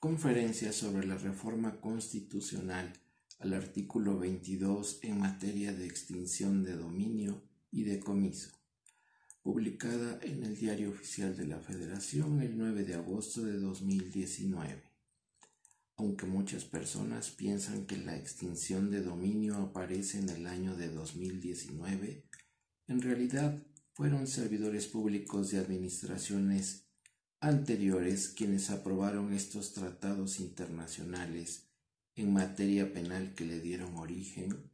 Conferencia sobre la reforma constitucional al artículo 22 en materia de extinción de dominio y decomiso, publicada en el Diario Oficial de la Federación el 9 de agosto de 2019. Aunque muchas personas piensan que la extinción de dominio aparece en el año de 2019, en realidad fueron servidores públicos de administraciones anteriores quienes aprobaron estos tratados internacionales en materia penal que le dieron origen,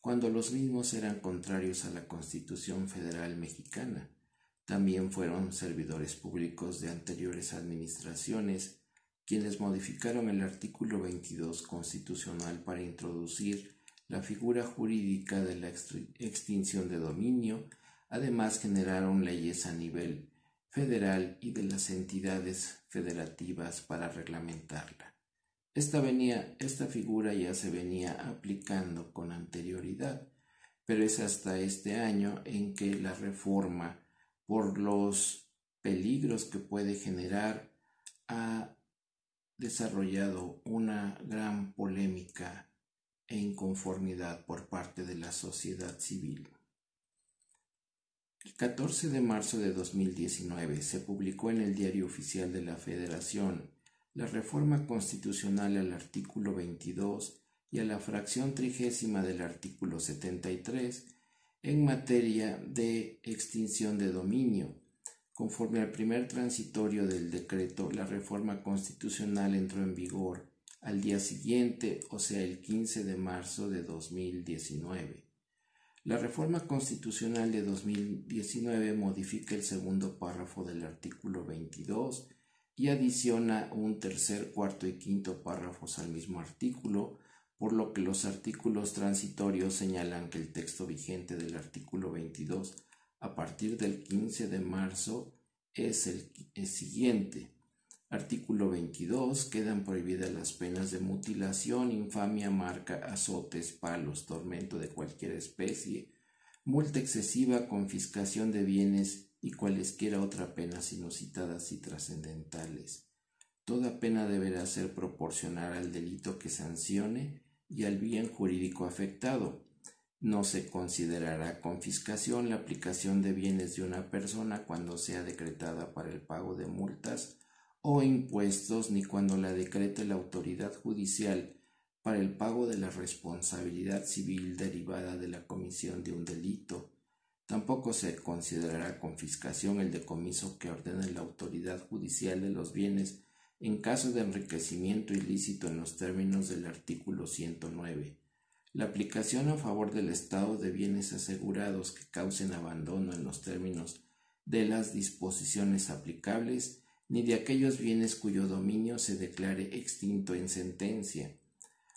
cuando los mismos eran contrarios a la Constitución Federal Mexicana. También fueron servidores públicos de anteriores administraciones quienes modificaron el artículo 22 constitucional para introducir la figura jurídica de la extinción de dominio. Además, generaron leyes a nivel federal y de las entidades federativas para reglamentarla. Esta figura ya se venía aplicando con anterioridad, pero es hasta este año en que la reforma, por los peligros que puede generar, ha desarrollado una gran polémica e inconformidad por parte de la sociedad civil. El 14 de marzo de 2019 se publicó en el Diario Oficial de la Federación la reforma constitucional al artículo 22 y a la fracción 30 del artículo 73 en materia de extinción de dominio. Conforme al primer transitorio del decreto, la reforma constitucional entró en vigor al día siguiente, o sea, el 15 de marzo de 2019. La reforma constitucional de 2019 modifica el segundo párrafo del artículo 22 y adiciona un tercer, cuarto y quinto párrafos al mismo artículo, por lo que los artículos transitorios señalan que el texto vigente del artículo 22 a partir del 15 de marzo es el siguiente. Artículo 22. Quedan prohibidas las penas de mutilación, infamia, marca, azotes, palos, tormento de cualquier especie, multa excesiva, confiscación de bienes y cualesquiera otra penas inusitadas y trascendentales. Toda pena deberá ser proporcional al delito que sancione y al bien jurídico afectado. No se considerará confiscación la aplicación de bienes de una persona cuando sea decretada para el pago de multas o impuestos, ni cuando la decrete la autoridad judicial para el pago de la responsabilidad civil derivada de la comisión de un delito. Tampoco se considerará confiscación el decomiso que ordene la autoridad judicial de los bienes en caso de enriquecimiento ilícito en los términos del artículo 109. La aplicación a favor del Estado de bienes asegurados que causen abandono en los términos de las disposiciones aplicables, ni de aquellos bienes cuyo dominio se declare extinto en sentencia.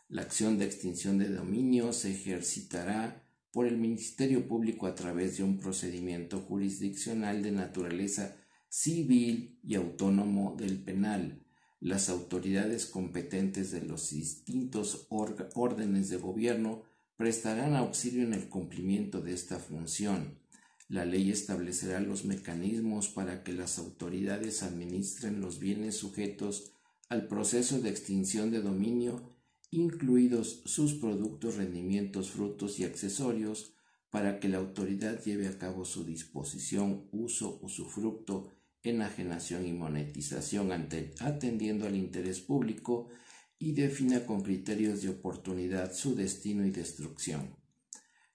La acción de extinción de dominio se ejercitará por el Ministerio Público a través de un procedimiento jurisdiccional de naturaleza civil y autónomo del penal. Las autoridades competentes de los distintos órdenes de gobierno prestarán auxilio en el cumplimiento de esta función. La ley establecerá los mecanismos para que las autoridades administren los bienes sujetos al proceso de extinción de dominio, incluidos sus productos, rendimientos, frutos y accesorios, para que la autoridad lleve a cabo su disposición, uso, usufructo, enajenación y monetización atendiendo al interés público y defina con criterios de oportunidad su destino y destrucción.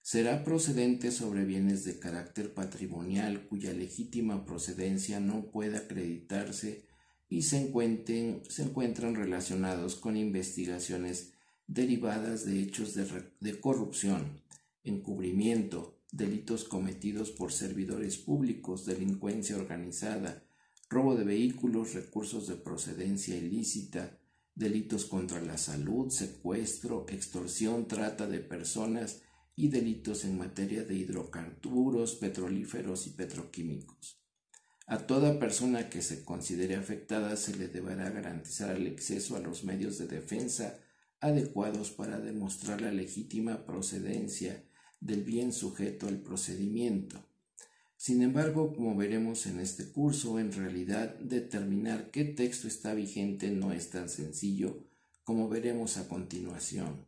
Será procedente sobre bienes de carácter patrimonial cuya legítima procedencia no pueda acreditarse y se encuentran relacionados con investigaciones derivadas de hechos de corrupción, encubrimiento, delitos cometidos por servidores públicos, delincuencia organizada, robo de vehículos, recursos de procedencia ilícita, delitos contra la salud, secuestro, extorsión, trata de personas y delitos en materia de hidrocarburos, petrolíferos y petroquímicos. A toda persona que se considere afectada se le deberá garantizar el acceso a los medios de defensa adecuados para demostrar la legítima procedencia del bien sujeto al procedimiento. Sin embargo, como veremos en este curso, en realidad determinar qué texto está vigente no es tan sencillo como veremos a continuación.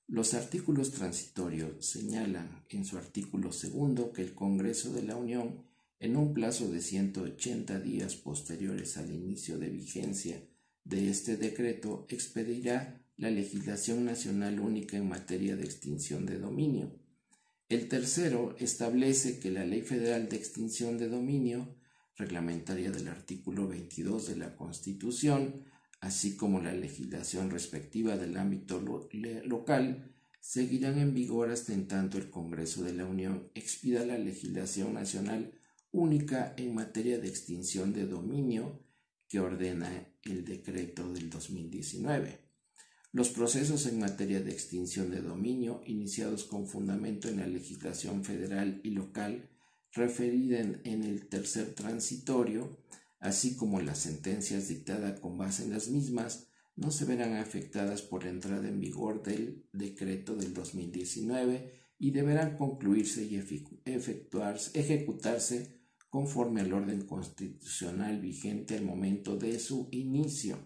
Los artículos transitorios señalan en su artículo 2 que el Congreso de la Unión, en un plazo de 180 días posteriores al inicio de vigencia de este decreto, expedirá la legislación nacional única en materia de extinción de dominio. El tercero establece que la Ley Federal de Extinción de Dominio, reglamentaria del artículo 22 de la Constitución, así como la legislación respectiva del ámbito local, seguirán en vigor hasta en tanto el Congreso de la Unión expida la legislación nacional única en materia de extinción de dominio que ordena el decreto del 2019. Los procesos en materia de extinción de dominio, iniciados con fundamento en la legislación federal y local referida en el tercer transitorio, así como las sentencias dictadas con base en las mismas, no se verán afectadas por la entrada en vigor del decreto del 2019 y deberán concluirse y ejecutarse conforme al orden constitucional vigente al momento de su inicio.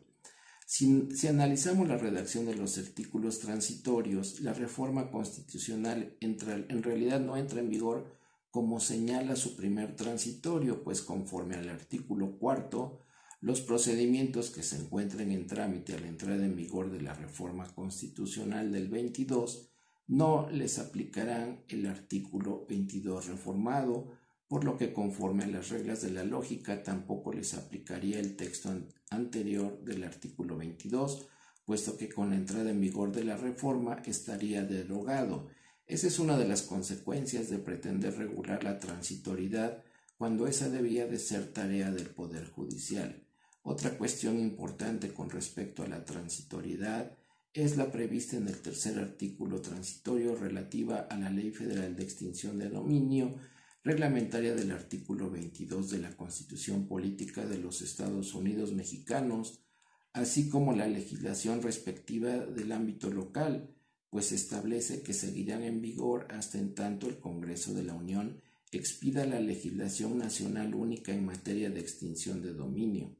Si analizamos la redacción de los artículos transitorios, la reforma constitucional en realidad no entra en vigor como señala su primer transitorio, pues conforme al artículo 4, los procedimientos que se encuentren en trámite a la entrada en vigor de la reforma constitucional del 22 no les aplicarán el artículo 22 reformado, por lo que conforme a las reglas de la lógica tampoco les aplicaría el texto anterior del artículo 22, puesto que con la entrada en vigor de la reforma estaría derogado. Esa es una de las consecuencias de pretender regular la transitoriedad cuando esa debía de ser tarea del Poder Judicial. Otra cuestión importante con respecto a la transitoriedad es la prevista en el tercer artículo transitorio relativa a la Ley Federal de Extinción de Dominio, reglamentaria del artículo 22 de la Constitución Política de los Estados Unidos Mexicanos, así como la legislación respectiva del ámbito local, pues establece que seguirán en vigor hasta en tanto el Congreso de la Unión expida la legislación nacional única en materia de extinción de dominio.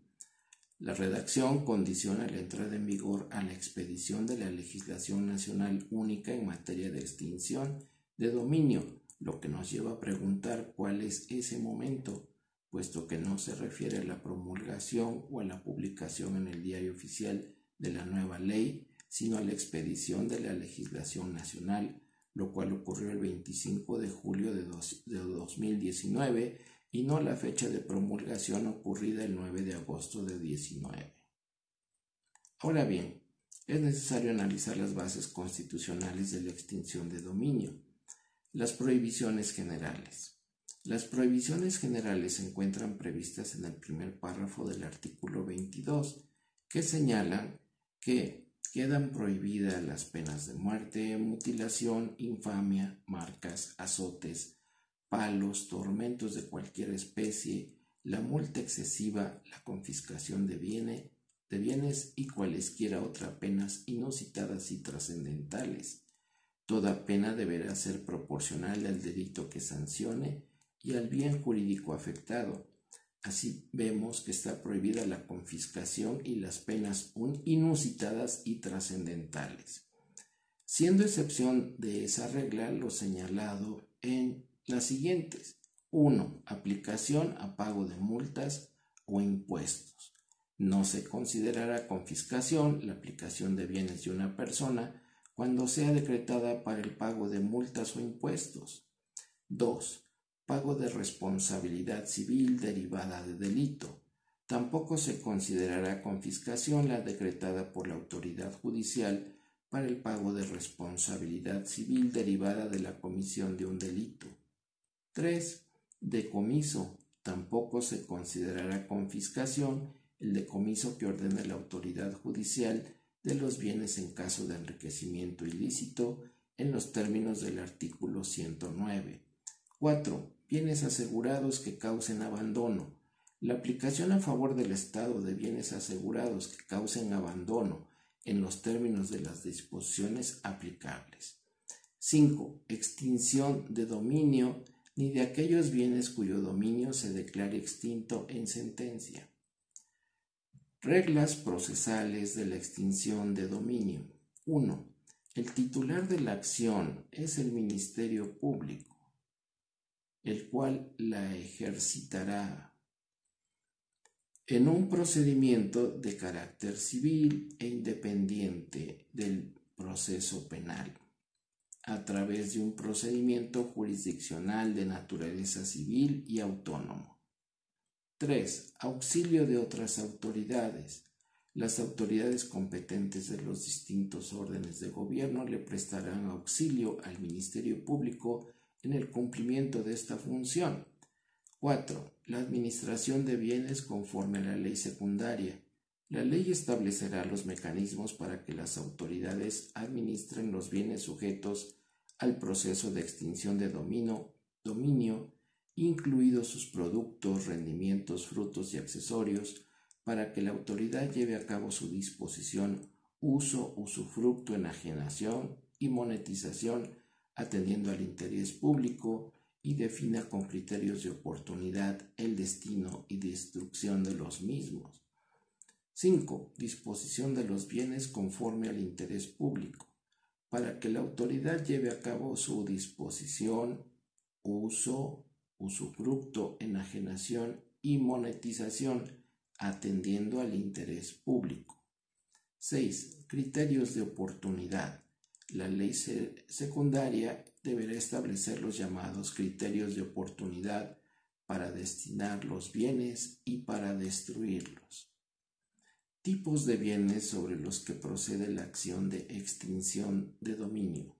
La redacción condiciona la entrada en vigor a la expedición de la legislación nacional única en materia de extinción de dominio, lo que nos lleva a preguntar cuál es ese momento, puesto que no se refiere a la promulgación o a la publicación en el Diario Oficial de la nueva ley, sino a la expedición de la legislación nacional, lo cual ocurrió el 25 de julio de 2019 y no la fecha de promulgación ocurrida el 9 de agosto de 19. Ahora bien, es necesario analizar las bases constitucionales de la extinción de dominio. Las prohibiciones generales. Las prohibiciones generales se encuentran previstas en el primer párrafo del artículo 22, que señalan que quedan prohibidas las penas de muerte, mutilación, infamia, marcas, azotes, palos, tormentos de cualquier especie, la multa excesiva, la confiscación de bienes y cualesquiera otras penas inusitadas y trascendentales. Toda pena deberá ser proporcional al delito que sancione y al bien jurídico afectado. Así vemos que está prohibida la confiscación y las penas inusitadas y trascendentales, siendo excepción de esa regla lo señalado en las siguientes. 1. Aplicación a pago de multas o impuestos. No se considerará confiscación la aplicación de bienes de una persona cuando sea decretada para el pago de multas o impuestos. 2. Pago de responsabilidad civil derivada de delito. Tampoco se considerará confiscación la decretada por la autoridad judicial para el pago de responsabilidad civil derivada de la comisión de un delito. 3. Decomiso. Tampoco se considerará confiscación el decomiso que ordene la autoridad judicial de los bienes en caso de enriquecimiento ilícito en los términos del artículo 109. 4. Bienes asegurados que causen abandono. La aplicación a favor del Estado de bienes asegurados que causen abandono en los términos de las disposiciones aplicables. 5. Extinción de dominio ni de aquellos bienes cuyo dominio se declare extinto en sentencia. Reglas procesales de la extinción de dominio. 1. El titular de la acción es el Ministerio Público, el cual la ejercitará en un procedimiento de carácter civil e independiente del proceso penal, a través de un procedimiento jurisdiccional de naturaleza civil y autónomo. 3. Auxilio de otras autoridades. Las autoridades competentes de los distintos órdenes de gobierno le prestarán auxilio al Ministerio Público en el cumplimiento de esta función. 4. La administración de bienes conforme a la ley secundaria. La ley establecerá los mecanismos para que las autoridades administren los bienes sujetos al proceso de extinción de dominio, incluidos sus productos, rendimientos, frutos y accesorios, para que la autoridad lleve a cabo su disposición, uso, usufructo, enajenación y monetización, atendiendo al interés público, y defina con criterios de oportunidad el destino y destrucción de los mismos. 5. Disposición de los bienes conforme al interés público. Para que la autoridad lleve a cabo su disposición, uso, usufructo, enajenación y monetización, atendiendo al interés público. 6. Criterios de oportunidad. La ley secundaria deberá establecer los llamados criterios de oportunidad para destinar los bienes y para destruirlos. Tipos de bienes sobre los que procede la acción de extinción de dominio.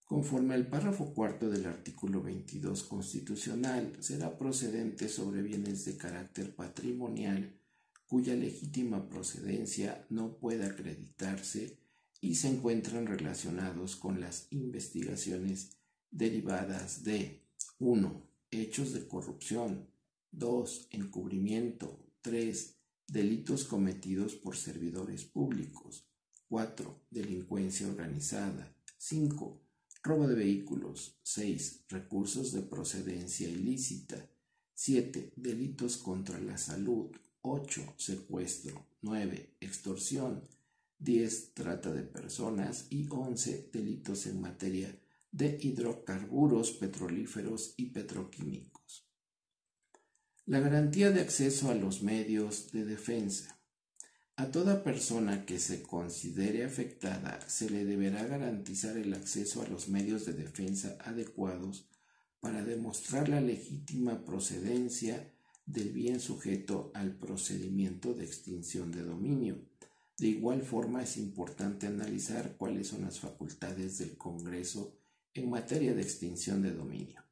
Conforme al párrafo cuarto del artículo 22 constitucional, será procedente sobre bienes de carácter patrimonial cuya legítima procedencia no pueda acreditarse y se encuentran relacionados con las investigaciones derivadas de 1. Hechos de corrupción, 2. Encubrimiento, 3. Delitos cometidos por servidores públicos, 4. Delincuencia organizada, 5. Robo de vehículos, 6. Recursos de procedencia ilícita, 7. Delitos contra la salud, 8. Secuestro, 9. Extorsión, 10. Trata de personas y 11. Delitos en materia de hidrocarburos, petrolíferos y petroquímicos. La garantía de acceso a los medios de defensa. A toda persona que se considere afectada se le deberá garantizar el acceso a los medios de defensa adecuados para demostrar la legítima procedencia del bien sujeto al procedimiento de extinción de dominio. De igual forma, es importante analizar cuáles son las facultades del Congreso en materia de extinción de dominio.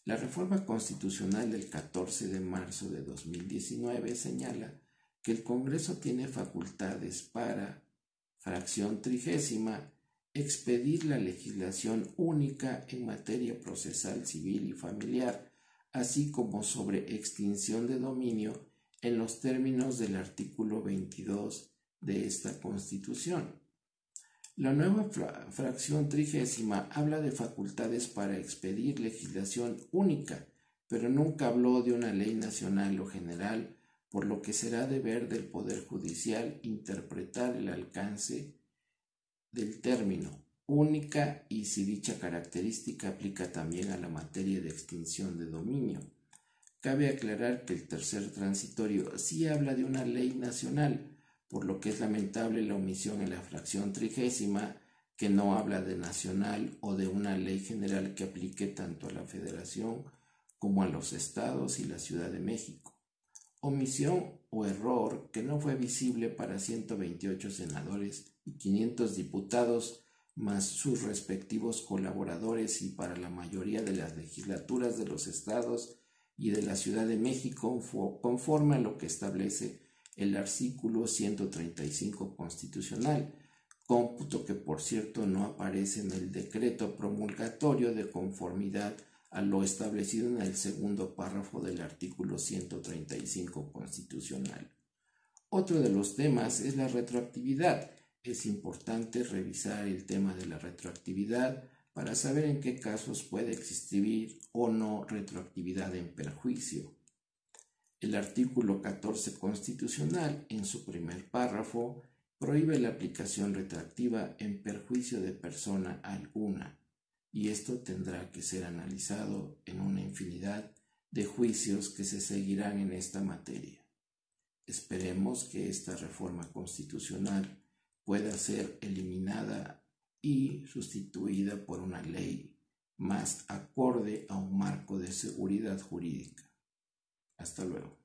La reforma constitucional del 14 de marzo de 2019 señala que el Congreso tiene facultades para, fracción 30, expedir la legislación única en materia procesal civil y familiar, así como sobre extinción de dominio en los términos del artículo 22 de esta Constitución. La nueva fracción 30 habla de facultades para expedir legislación única, pero nunca habló de una ley nacional o general, por lo que será deber del Poder Judicial interpretar el alcance del término única y si dicha característica aplica también a la materia de extinción de dominio. Cabe aclarar que el tercer transitorio sí habla de una ley nacional, por lo que es lamentable la omisión en la fracción 30 que no habla de nacional o de una ley general que aplique tanto a la Federación como a los estados y la Ciudad de México. Omisión o error que no fue visible para 128 senadores y 500 diputados más sus respectivos colaboradores y para la mayoría de las legislaturas de los estados y de la Ciudad de México conforme a lo que establece el artículo 135 constitucional, cómputo que por cierto no aparece en el decreto promulgatorio de conformidad a lo establecido en el segundo párrafo del artículo 135 constitucional. Otro de los temas es la retroactividad. Es importante revisar el tema de la retroactividad para saber en qué casos puede existir o no retroactividad en perjuicio. El artículo 14 constitucional, en su primer párrafo, prohíbe la aplicación retroactiva en perjuicio de persona alguna, y esto tendrá que ser analizado en una infinidad de juicios que se seguirán en esta materia. Esperemos que esta reforma constitucional pueda ser eliminada y sustituida por una ley más acorde a un marco de seguridad jurídica. Hasta luego.